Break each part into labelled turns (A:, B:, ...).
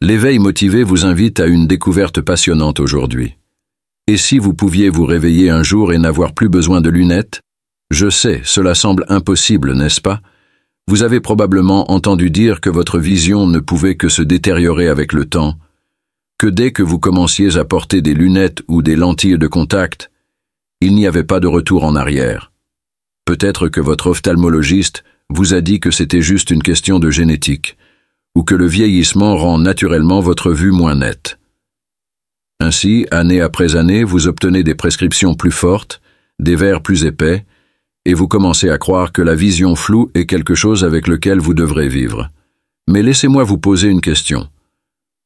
A: L'éveil motivé vous invite à une découverte passionnante aujourd'hui. Et si vous pouviez vous réveiller un jour et n'avoir plus besoin de lunettes? Je sais, cela semble impossible, n'est-ce pas? Vous avez probablement entendu dire que votre vision ne pouvait que se détériorer avec le temps, que dès que vous commenciez à porter des lunettes ou des lentilles de contact, il n'y avait pas de retour en arrière. Peut-être que votre ophtalmologiste vous a dit que c'était juste une question de génétique, ou que le vieillissement rend naturellement votre vue moins nette. Ainsi, année après année, vous obtenez des prescriptions plus fortes, des verres plus épais, et vous commencez à croire que la vision floue est quelque chose avec lequel vous devrez vivre. Mais laissez-moi vous poser une question.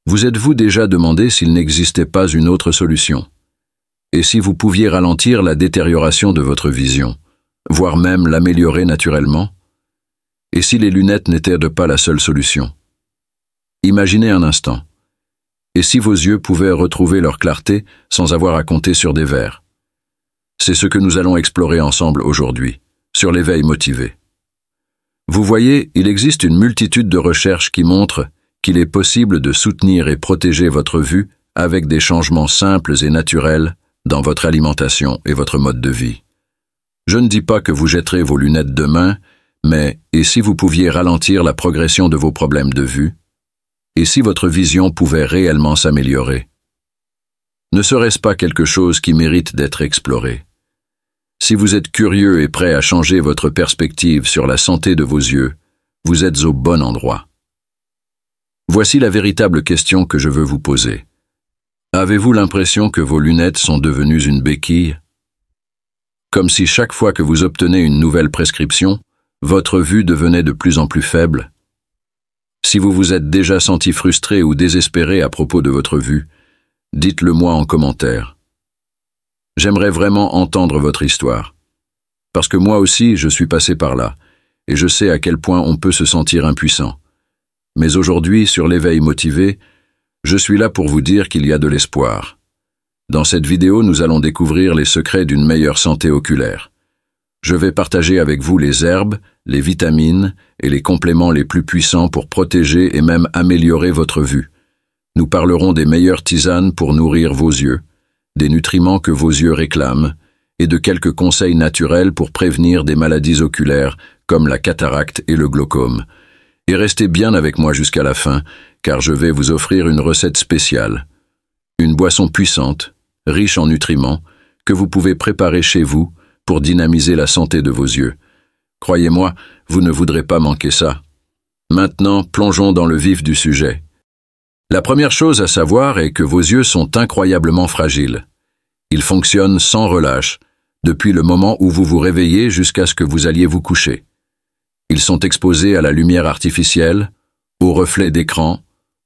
A: Vous êtes-vous déjà demandé s'il n'existait pas une autre solution? Et si vous pouviez ralentir la détérioration de votre vision, voire même l'améliorer naturellement? Et si les lunettes n'étaient pas la seule solution? Imaginez un instant. Et si vos yeux pouvaient retrouver leur clarté sans avoir à compter sur des verres? C'est ce que nous allons explorer ensemble aujourd'hui, sur l'éveil motivé. Vous voyez, il existe une multitude de recherches qui montrent qu'il est possible de soutenir et protéger votre vue avec des changements simples et naturels dans votre alimentation et votre mode de vie. Je ne dis pas que vous jetterez vos lunettes demain, mais et si vous pouviez ralentir la progression de vos problèmes de vue? Et si votre vision pouvait réellement s'améliorer? Ne serait-ce pas quelque chose qui mérite d'être exploré? Si vous êtes curieux et prêt à changer votre perspective sur la santé de vos yeux, vous êtes au bon endroit. Voici la véritable question que je veux vous poser. Avez-vous l'impression que vos lunettes sont devenues une béquille? Comme si chaque fois que vous obtenez une nouvelle prescription, votre vue devenait de plus en plus faible? Si vous vous êtes déjà senti frustré ou désespéré à propos de votre vue, dites-le moi en commentaire. J'aimerais vraiment entendre votre histoire. Parce que moi aussi, je suis passé par là, et je sais à quel point on peut se sentir impuissant. Mais aujourd'hui, sur l'éveil motivé, je suis là pour vous dire qu'il y a de l'espoir. Dans cette vidéo, nous allons découvrir les secrets d'une meilleure santé oculaire. Je vais partager avec vous les herbes, les vitamines et les compléments les plus puissants pour protéger et même améliorer votre vue. Nous parlerons des meilleures tisanes pour nourrir vos yeux, des nutriments que vos yeux réclament, et de quelques conseils naturels pour prévenir des maladies oculaires comme la cataracte et le glaucome. Et restez bien avec moi jusqu'à la fin, car je vais vous offrir une recette spéciale. Une boisson puissante, riche en nutriments, que vous pouvez préparer chez vous pour dynamiser la santé de vos yeux. Croyez-moi, vous ne voudrez pas manquer ça. Maintenant, plongeons dans le vif du sujet. La première chose à savoir est que vos yeux sont incroyablement fragiles. Ils fonctionnent sans relâche, depuis le moment où vous vous réveillez jusqu'à ce que vous alliez vous coucher. Ils sont exposés à la lumière artificielle, aux reflets d'écran,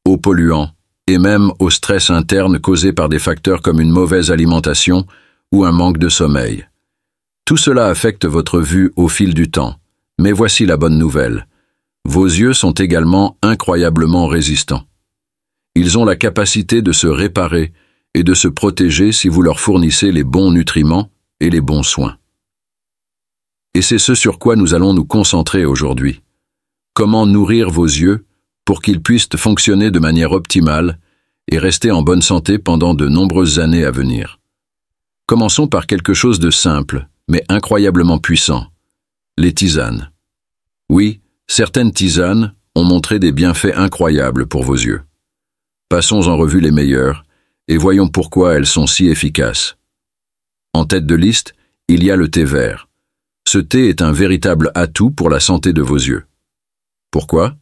A: aux polluants et même au stress interne causé par des facteurs comme une mauvaise alimentation ou un manque de sommeil. Tout cela affecte votre vue au fil du temps, mais voici la bonne nouvelle. Vos yeux sont également incroyablement résistants. Ils ont la capacité de se réparer et de se protéger si vous leur fournissez les bons nutriments et les bons soins. Et c'est ce sur quoi nous allons nous concentrer aujourd'hui. Comment nourrir vos yeux pour qu'ils puissent fonctionner de manière optimale et rester en bonne santé pendant de nombreuses années à venir. Commençons par quelque chose de simple, mais incroyablement puissant, les tisanes. Oui, certaines tisanes ont montré des bienfaits incroyables pour vos yeux. Passons en revue les meilleures et voyons pourquoi elles sont si efficaces. En tête de liste, il y a le thé vert. Ce thé est un véritable atout pour la santé de vos yeux. Pourquoi?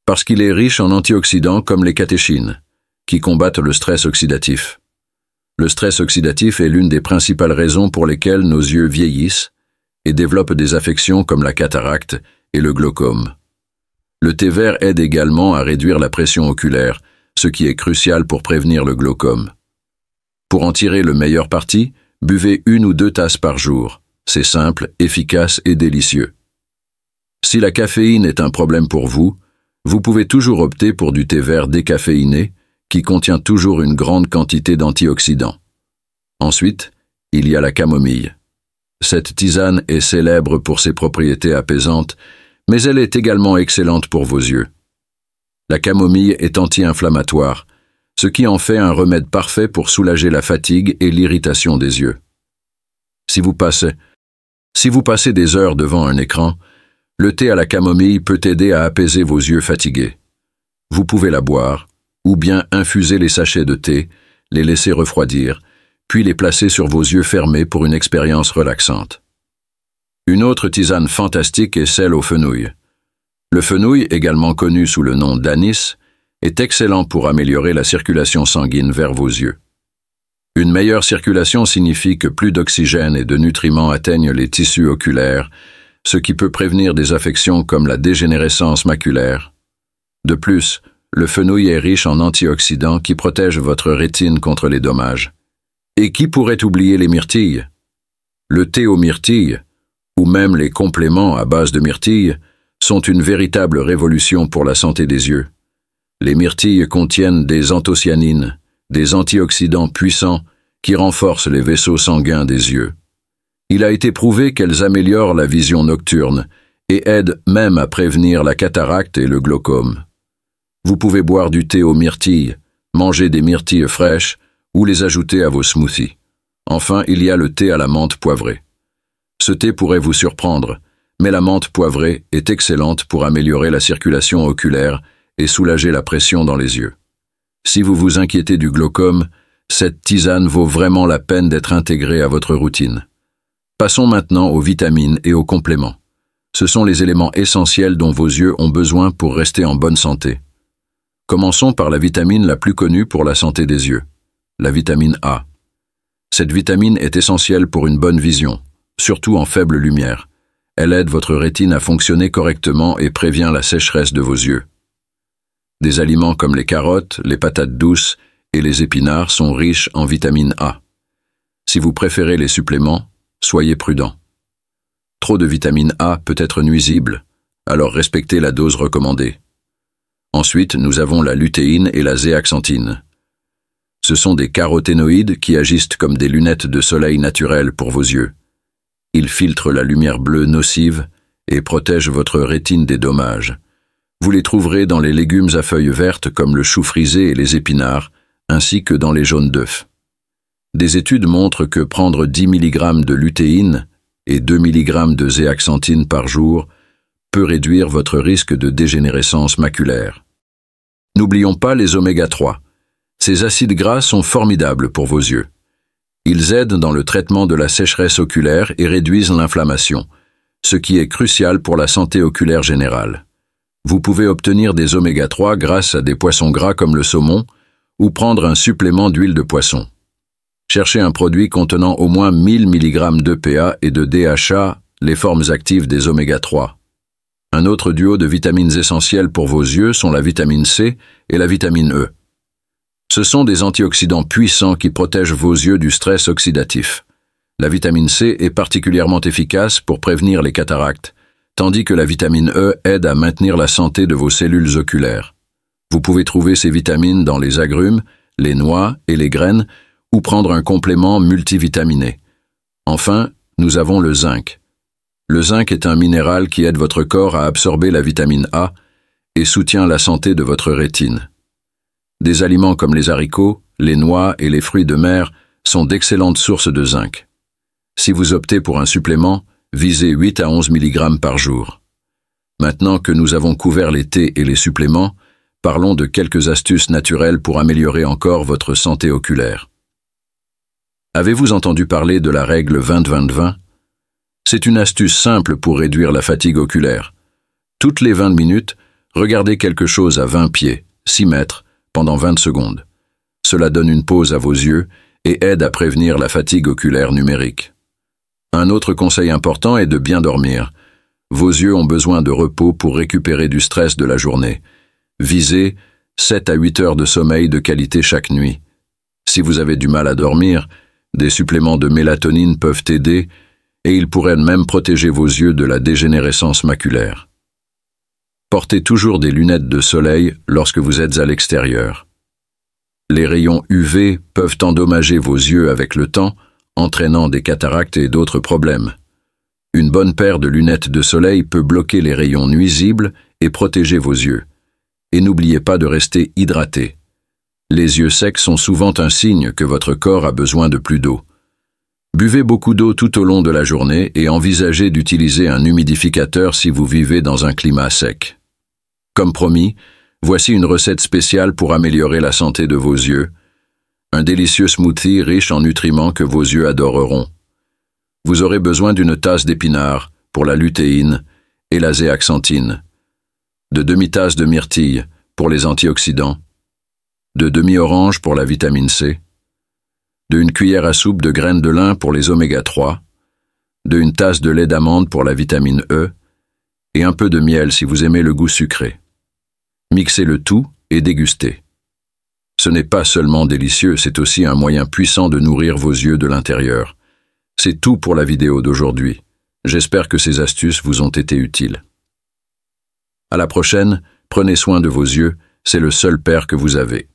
A: Parce qu'il est riche en antioxydants comme les catéchines, qui combattent le stress oxydatif. Le stress oxydatif est l'une des principales raisons pour lesquelles nos yeux vieillissent et développent des affections comme la cataracte et le glaucome. Le thé vert aide également à réduire la pression oculaire, ce qui est crucial pour prévenir le glaucome. Pour en tirer le meilleur parti, buvez 1 ou 2 tasses par jour. C'est simple, efficace et délicieux. Si la caféine est un problème pour vous, vous pouvez toujours opter pour du thé vert décaféiné qui contient toujours une grande quantité d'antioxydants. Ensuite, il y a la camomille. Cette tisane est célèbre pour ses propriétés apaisantes, mais elle est également excellente pour vos yeux. La camomille est anti-inflammatoire, ce qui en fait un remède parfait pour soulager la fatigue et l'irritation des yeux. Si vous passez des heures devant un écran, le thé à la camomille peut aider à apaiser vos yeux fatigués. Vous pouvez la boire, ou bien infuser les sachets de thé, les laisser refroidir, puis les placer sur vos yeux fermés pour une expérience relaxante. Une autre tisane fantastique est celle au fenouil. Le fenouil, également connu sous le nom d'anis, est excellent pour améliorer la circulation sanguine vers vos yeux. Une meilleure circulation signifie que plus d'oxygène et de nutriments atteignent les tissus oculaires, ce qui peut prévenir des affections comme la dégénérescence maculaire. De plus, le fenouil est riche en antioxydants qui protègent votre rétine contre les dommages. Et qui pourrait oublier les myrtilles? Le thé aux myrtilles, ou même les compléments à base de myrtilles, sont une véritable révolution pour la santé des yeux. Les myrtilles contiennent des anthocyanines, des antioxydants puissants qui renforcent les vaisseaux sanguins des yeux. Il a été prouvé qu'elles améliorent la vision nocturne et aident même à prévenir la cataracte et le glaucome. Vous pouvez boire du thé aux myrtilles, manger des myrtilles fraîches ou les ajouter à vos smoothies. Enfin, il y a le thé à la menthe poivrée. Ce thé pourrait vous surprendre, mais la menthe poivrée est excellente pour améliorer la circulation oculaire et soulager la pression dans les yeux. Si vous vous inquiétez du glaucome, cette tisane vaut vraiment la peine d'être intégrée à votre routine. Passons maintenant aux vitamines et aux compléments. Ce sont les éléments essentiels dont vos yeux ont besoin pour rester en bonne santé. Commençons par la vitamine la plus connue pour la santé des yeux, la vitamine A. Cette vitamine est essentielle pour une bonne vision, surtout en faible lumière. Elle aide votre rétine à fonctionner correctement et prévient la sécheresse de vos yeux. Des aliments comme les carottes, les patates douces et les épinards sont riches en vitamine A. Si vous préférez les suppléments, soyez prudent. Trop de vitamine A peut être nuisible, alors respectez la dose recommandée. Ensuite, nous avons la lutéine et la zéaxanthine. Ce sont des caroténoïdes qui agissent comme des lunettes de soleil naturelles pour vos yeux. Ils filtrent la lumière bleue nocive et protègent votre rétine des dommages. Vous les trouverez dans les légumes à feuilles vertes comme le chou frisé et les épinards, ainsi que dans les jaunes d'œufs. Des études montrent que prendre 10 mg de lutéine et 2 mg de zéaxanthine par jour peut réduire votre risque de dégénérescence maculaire. N'oublions pas les oméga 3. Ces acides gras sont formidables pour vos yeux. Ils aident dans le traitement de la sécheresse oculaire et réduisent l'inflammation, ce qui est crucial pour la santé oculaire générale. Vous pouvez obtenir des oméga 3 grâce à des poissons gras comme le saumon ou prendre un supplément d'huile de poisson. Cherchez un produit contenant au moins 1000 mg d'EPA et de DHA, les formes actives des oméga 3. Un autre duo de vitamines essentielles pour vos yeux sont la vitamine C et la vitamine E. Ce sont des antioxydants puissants qui protègent vos yeux du stress oxydatif. La vitamine C est particulièrement efficace pour prévenir les cataractes, tandis que la vitamine E aide à maintenir la santé de vos cellules oculaires. Vous pouvez trouver ces vitamines dans les agrumes, les noix et les graines, ou prendre un complément multivitaminé. Enfin, nous avons le zinc. Le zinc est un minéral qui aide votre corps à absorber la vitamine A et soutient la santé de votre rétine. Des aliments comme les haricots, les noix et les fruits de mer sont d'excellentes sources de zinc. Si vous optez pour un supplément, visez 8 à 11 mg par jour. Maintenant que nous avons couvert les thés et les suppléments, parlons de quelques astuces naturelles pour améliorer encore votre santé oculaire. Avez-vous entendu parler de la règle 20-20-20 ? C'est une astuce simple pour réduire la fatigue oculaire. Toutes les 20 minutes, regardez quelque chose à 20 pieds, 6 mètres, pendant 20 secondes. Cela donne une pause à vos yeux et aide à prévenir la fatigue oculaire numérique. Un autre conseil important est de bien dormir. Vos yeux ont besoin de repos pour récupérer du stress de la journée. Visez 7 à 8 heures de sommeil de qualité chaque nuit. Si vous avez du mal à dormir, des suppléments de mélatonine peuvent aider et ils pourraient même protéger vos yeux de la dégénérescence maculaire. Portez toujours des lunettes de soleil lorsque vous êtes à l'extérieur. Les rayons UV peuvent endommager vos yeux avec le temps, entraînant des cataractes et d'autres problèmes. Une bonne paire de lunettes de soleil peut bloquer les rayons nuisibles et protéger vos yeux. et n'oubliez pas de rester hydraté. Les yeux secs sont souvent un signe que votre corps a besoin de plus d'eau. Buvez beaucoup d'eau tout au long de la journée et envisagez d'utiliser un humidificateur si vous vivez dans un climat sec. Comme promis, voici une recette spéciale pour améliorer la santé de vos yeux. Un délicieux smoothie riche en nutriments que vos yeux adoreront. Vous aurez besoin d'une tasse d'épinards pour la lutéine et la zéaxanthine, de demi-tasse de myrtille pour les antioxydants, de demi-orange pour la vitamine C, d'une cuillère à soupe de graines de lin pour les oméga 3, d'une tasse de lait d'amande pour la vitamine E, et un peu de miel si vous aimez le goût sucré. Mixez le tout et dégustez. Ce n'est pas seulement délicieux, c'est aussi un moyen puissant de nourrir vos yeux de l'intérieur. C'est tout pour la vidéo d'aujourd'hui. J'espère que ces astuces vous ont été utiles. À la prochaine, prenez soin de vos yeux, c'est le seul pair que vous avez.